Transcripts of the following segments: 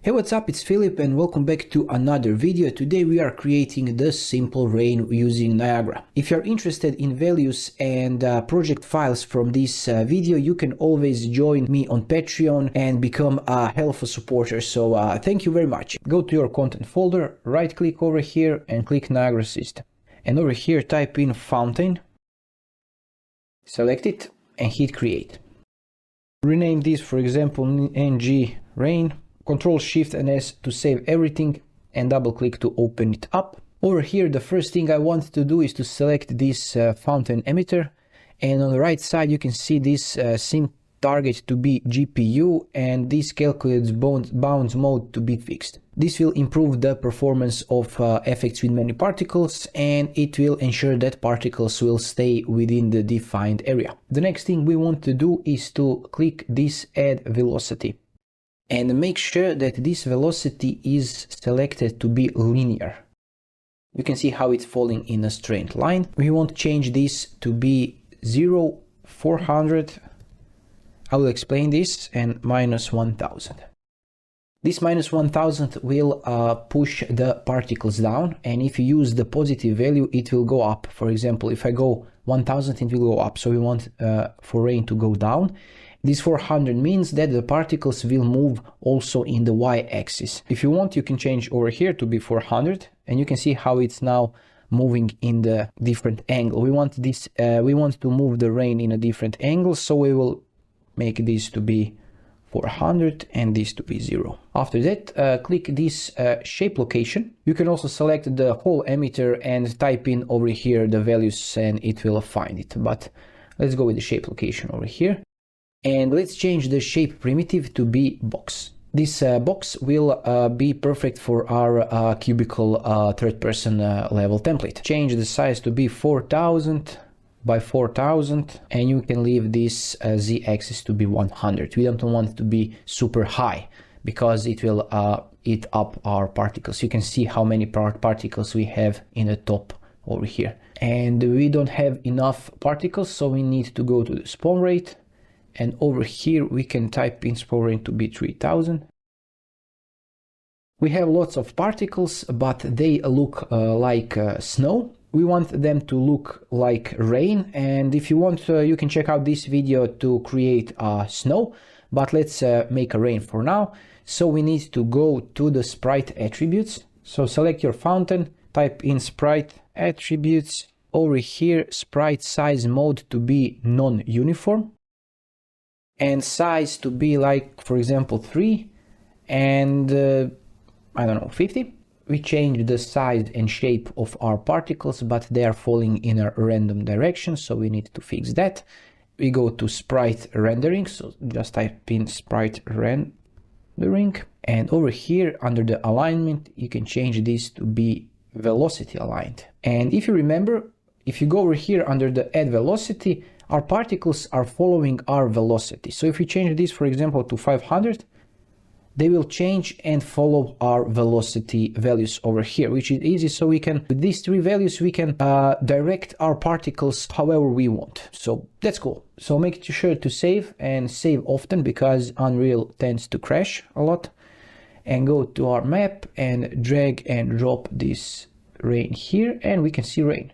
Hey, what's up? It's Philip and welcome back to another video. Today we are creating the simple rain using Niagara. If you're interested in values and project files from this video, you can always join me on Patreon and become a helpful supporter. So thank you very much. Go to your content folder, right click over here and click Niagara system. And over here type in fountain, select it and hit create. Rename this, for example, ng rain. Ctrl Shift and S to save everything and double click to open it up. Over here, the first thing I want to do is to select this fountain emitter, and on the right side you can see this sim target to be GPU and this calculates bounds mode to be fixed. This will improve the performance of effects with many particles, and it will ensure that particles will stay within the defined area. The next thing we want to do is to click this add velocity and make sure that this velocity is selected to be linear. You can see how it's falling in a straight line. We want to change this to be 0, 400. I will explain this, and minus 1000. This minus 1000 will push the particles down, and if you use the positive value, it will go up. For example, if I go 1000, it will go up. So we want for rain to go down. This 400 means that the particles will move also in the y-axis. If you want, you can change over here to be 400, and you can see how it's now moving in the different angle. We want this. We want to move the rain in a different angle, so we will make this to be 400 and this to be 0. After that, click this shape location. You can also select the whole emitter and type in over here the values, and it will find it. But let's go with the shape location over here. And let's change the shape primitive to be box. This box will be perfect for our cubicle third person level template. Change the size to be 4000 by 4000, and you can leave this z-axis to be 100. We don't want it to be super high because it will eat up our particles. You can see how many particles we have in the top over here. And we don't have enough particles, so we need to go to the spawn rate. And over here we can type in spawn rate to be 3000. We have lots of particles, but they look like snow. We want them to look like rain, and if you want, you can check out this video to create snow, but let's make a rain for now. So we need to go to the sprite attributes. So select your fountain, type in sprite attributes. Over here, sprite size mode to be non-uniform, and size to be like, for example, 3 and I don't know, 50. We change the size and shape of our particles, but they are falling in a random direction, so we need to fix that. We go to sprite rendering, so just type in sprite rendering, and over here under the alignment you can change this to be velocity aligned. And if you remember, if you go over here under the add velocity, our particles are following our velocity. So if we change this, for example, to 500, they will change and follow our velocity values over here, which is easy. So we can, with these three values, we can direct our particles however we want. So that's cool. So make sure to save, and save often because Unreal tends to crash a lot. And go to our map and drag and drop this rain here, and we can see rain.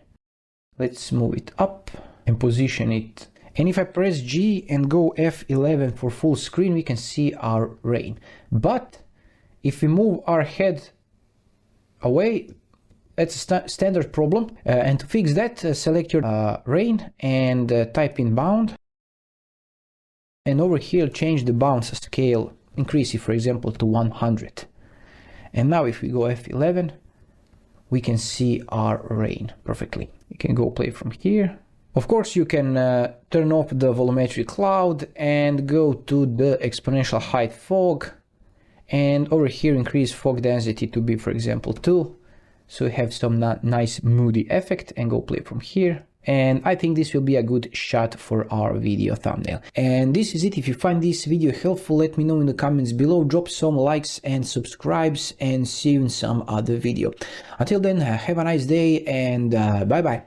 Let's move it up and position it. And if I press G and go F11 for full screen, we can see our rain. But if we move our head away, that's a standard problem. And to fix that, select your rain and type in bound. And over here, change the bounce scale, increase it, for example, to 100. And now if we go F11, we can see our rain perfectly. You can go play from here. Of course, you can turn off the volumetric cloud and go to the exponential height fog, and over here increase fog density to be, for example, 2, so you have some nice moody effect, and go play from here. And I think this will be a good shot for our video thumbnail. And this is it. If you find this video helpful, let me know in the comments below, drop some likes and subscribes, and see you in some other video. Until then, have a nice day, and bye bye.